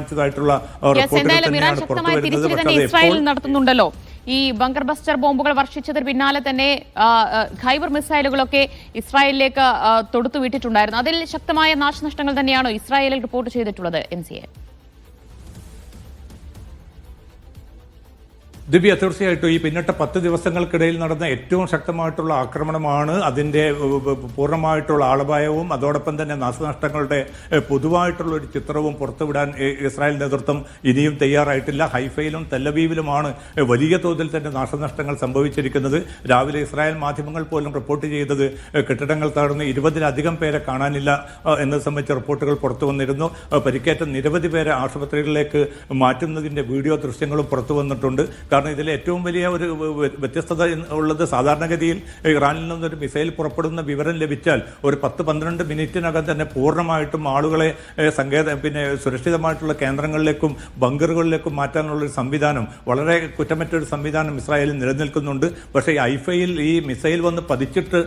തീരുമാനിച്ചതായിട്ടുള്ള റിപ്പോർട്ടുകൾ തന്നെയാണ് പുറത്തുവരുന്നത്. പക്ഷേ ഇസ്രായേൽ നടത്തുന്നുണ്ടല്ലോ ഈ ബങ്കർ ബസ്റ്റർ ബോംബുകൾ വർഷിച്ചതിന് പിന്നാലെ തന്നെ ഖൈബർ മിസൈലുകളൊക്കെ ഇസ്രായേലിലേക്ക് തൊടുത്തുവിട്ടിട്ടുണ്ടായിരുന്നു. അതിൽ ശക്തമായ നാശനഷ്ടങ്ങൾ തന്നെയാണോ ഇസ്രായേലിൽ റിപ്പോർട്ട് ചെയ്തിട്ടുള്ളത് MCA? ദിവ്യ, തീർച്ചയായിട്ടും ഈ പിന്നിട്ട 10 ദിവസങ്ങൾക്കിടയിൽ നടന്ന ഏറ്റവും ശക്തമായിട്ടുള്ള ആക്രമണമാണ്. അതിൻ്റെ പൂർണ്ണമായിട്ടുള്ള ആളപായവും അതോടൊപ്പം തന്നെ നാശനഷ്ടങ്ങളുടെ പൊതുവായിട്ടുള്ള ഒരു ചിത്രവും പുറത്തുവിടാൻ ഇസ്രായേൽ നേതൃത്വം ഇനിയും തയ്യാറായിട്ടില്ല. ഹൈഫയിലും തെല്ലവീവിലുമാണ് വലിയ തോതിൽ തന്നെ നാശനഷ്ടങ്ങൾ സംഭവിച്ചിരിക്കുന്നത്. രാവിലെ ഇസ്രായേൽ മാധ്യമങ്ങൾ പോലും റിപ്പോർട്ട് ചെയ്തത് കെട്ടിടങ്ങൾ തകർന്ന് 20-ലധികം പേരെ കാണാനില്ല എന്നത് സംബന്ധിച്ച റിപ്പോർട്ടുകൾ പുറത്തു വന്നിരുന്നു. പരിക്കേറ്റ നിരവധി പേരെ ആശുപത്രികളിലേക്ക് മാറ്റുന്നതിൻ്റെ വീഡിയോ ദൃശ്യങ്ങളും പുറത്തു വന്നിട്ടുണ്ട്. കാരണം ഇതിൽ ഏറ്റവും വലിയ ഒരു വ്യത്യസ്തത ഉള്ളത്, സാധാരണഗതിയിൽ ഇറാനിൽ നിന്നൊരു മിസൈൽ പുറപ്പെടുന്ന വിവരം ലഭിച്ചാൽ ഒരു 10-12 മിനിറ്റിനകം തന്നെ പൂർണ്ണമായിട്ടും ആളുകളെ സുരക്ഷിതമായിട്ടുള്ള കേന്ദ്രങ്ങളിലേക്കും ബങ്കറുകളിലേക്കും മാറ്റാനുള്ളൊരു സംവിധാനം, വളരെ കുറ്റമറ്റൊരു സംവിധാനം ഇസ്രായേലിൽ നിലനിൽക്കുന്നുണ്ട്. പക്ഷേ ഈ ഹൈഫയിൽ ഈ മിസൈൽ വന്ന് പതിച്ചിട്ട്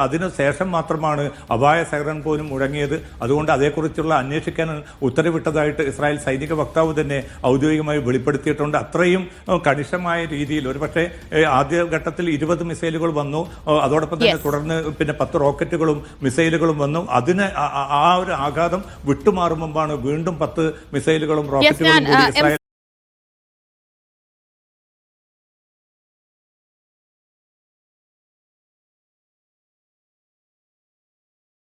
അതിനു ശേഷം മാത്രമാണ് അപായ സൈറൻ പോലും മുഴങ്ങിയത്. അതുകൊണ്ട് അതേക്കുറിച്ചുള്ള അന്വേഷിക്കാൻ ഉത്തരവിട്ടതായിട്ട് ഇസ്രായേൽ സൈനിക വക്താവ് തന്നെ ഔദ്യോഗികമായി വെളിപ്പെടുത്തിയിട്ടുണ്ട്. അത്രയും കണിശമായ രീതിയിൽ ഒരുപക്ഷെ ആദ്യഘട്ടത്തിൽ 20 മിസൈലുകൾ വന്നു. അതോടൊപ്പം തന്നെ തുടർന്ന് 10 റോക്കറ്റുകളും മിസൈലുകളും വന്നു. അതിന് ആ ഒരു ആഘാതം വിട്ടുമാറും മുമ്പാണ് വീണ്ടും 10 മിസൈലുകളും റോക്കറ്റുകളും കൂടി ഇസ്രായേൽ